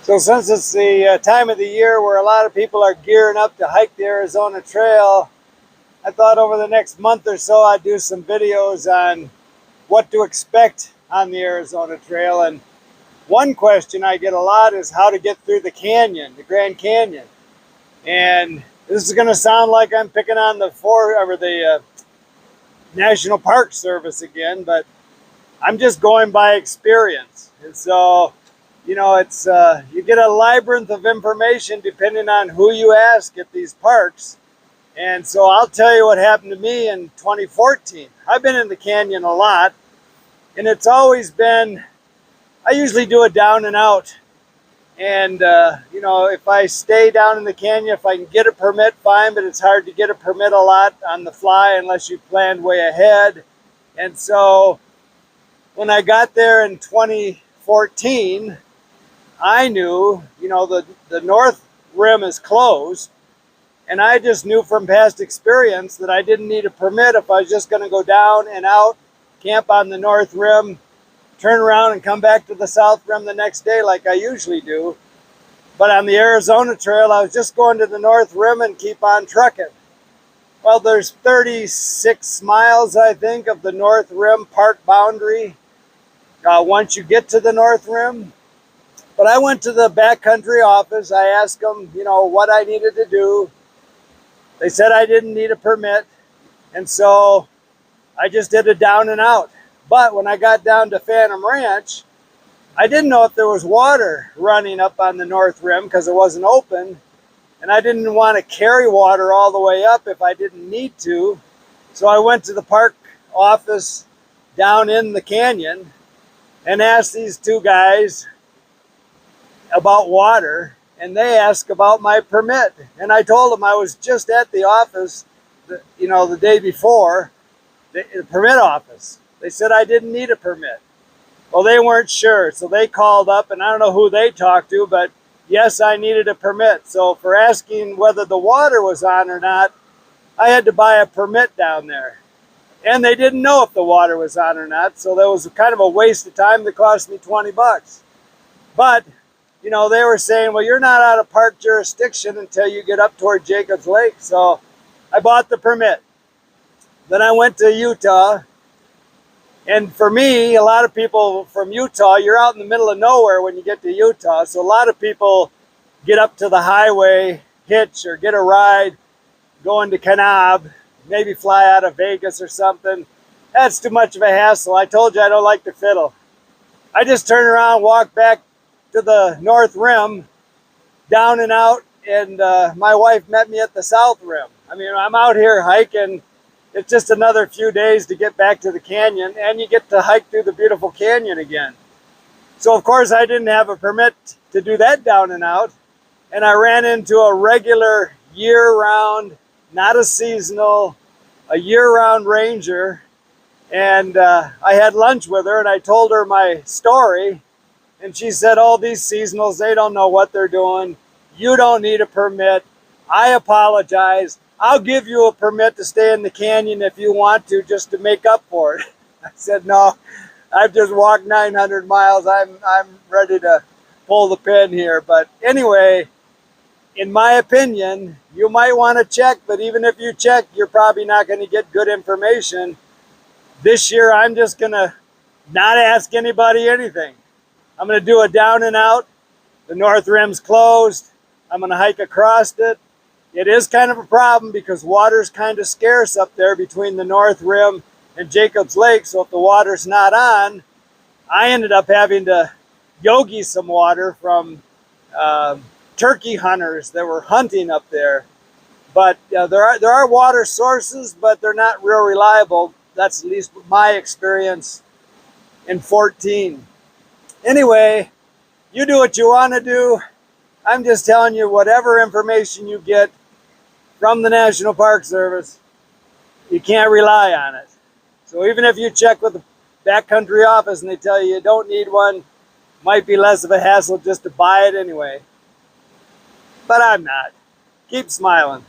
So since it's the time of the year where a lot of people are gearing up to hike the Arizona Trail, I thought over the next month or so I'd do some videos on what to expect on the Arizona Trail. And one question I get a lot is how to get through the canyon, the Grand Canyon. And this is going to sound like I'm picking on the National Park Service again, but I'm just going by experience. And so, it's you get a labyrinth of information depending on who you ask at these parks. And so I'll tell you what happened to me in 2014. I've been in the canyon a lot, and it's always been, I usually do a down and out. And, if I stay down in the canyon, if I can get a permit, fine, but it's hard to get a permit a lot on the fly unless you planned way ahead. And so when I got there in 2014, I knew, the north rim is closed. And I just knew from past experience that I didn't need a permit if I was just going to go down and out, camp on the north rim, turn around and come back to the south rim the next day like I usually do. But on the Arizona Trail, I was just going to the north rim and keep on trucking. Well, there's 36 miles, I think, of the north rim park boundary once you get to the north rim. But I went to the backcountry office. I asked them, what I needed to do. They said I didn't need a permit. And so I just did a down and out. But when I got down to Phantom Ranch, I didn't know if there was water running up on the north rim because it wasn't open. And I didn't want to carry water all the way up if I didn't need to. So I went to the park office down in the canyon and asked these two guys about water. And they asked about my permit. And I told them I was just at the office, the day before, the permit office. They said I didn't need a permit. Well, they weren't sure, so they called up, and I don't know who they talked to, but yes, I needed a permit. So for asking whether the water was on or not, I had to buy a permit down there. And they didn't know if the water was on or not, so that was kind of a waste of time that cost me 20 bucks. But, they were saying, well, you're not out of park jurisdiction until you get up toward Jacobs Lake. So I bought the permit. Then I went to Utah. And for me, a lot of people from Utah, you're out in the middle of nowhere when you get to Utah. So a lot of people get up to the highway, hitch, or get a ride going to Kanab, maybe fly out of Vegas or something. That's too much of a hassle. I told you I don't like to fiddle. I just turn around, walk back to the north rim, down and out, and my wife met me at the south rim. I mean, I'm out here hiking. It's just another few days to get back to the canyon, and you get to hike through the beautiful canyon again. So, of course, I didn't have a permit to do that down and out, and I ran into a regular year-round, not a seasonal, a year-round ranger, and I had lunch with her, and I told her my story, and she said, oh, these seasonals, they don't know what they're doing. You don't need a permit. I apologize. I'll give you a permit to stay in the canyon if you want to, just to make up for it. I said, no, I've just walked 900 miles. I'm ready to pull the pin here. But anyway, in my opinion, you might want to check, but even if you check, you're probably not going to get good information. This year, I'm just going to not ask anybody anything. I'm going to do a down and out. The north rim's closed. I'm going to hike across it. It is kind of a problem because water's kind of scarce up there between the north rim and Jacobs Lake. So if the water's not on, I ended up having to yogi some water from turkey hunters that were hunting up there. But there are water sources, but they're not real reliable. That's at least my experience in 14. Anyway, you do what you want to do. I'm just telling you whatever information you get from the National Park Service, you can't rely on it. So even if you check with the backcountry office and they tell you you don't need one, might be less of a hassle just to buy it anyway. But I'm not. Keep smiling.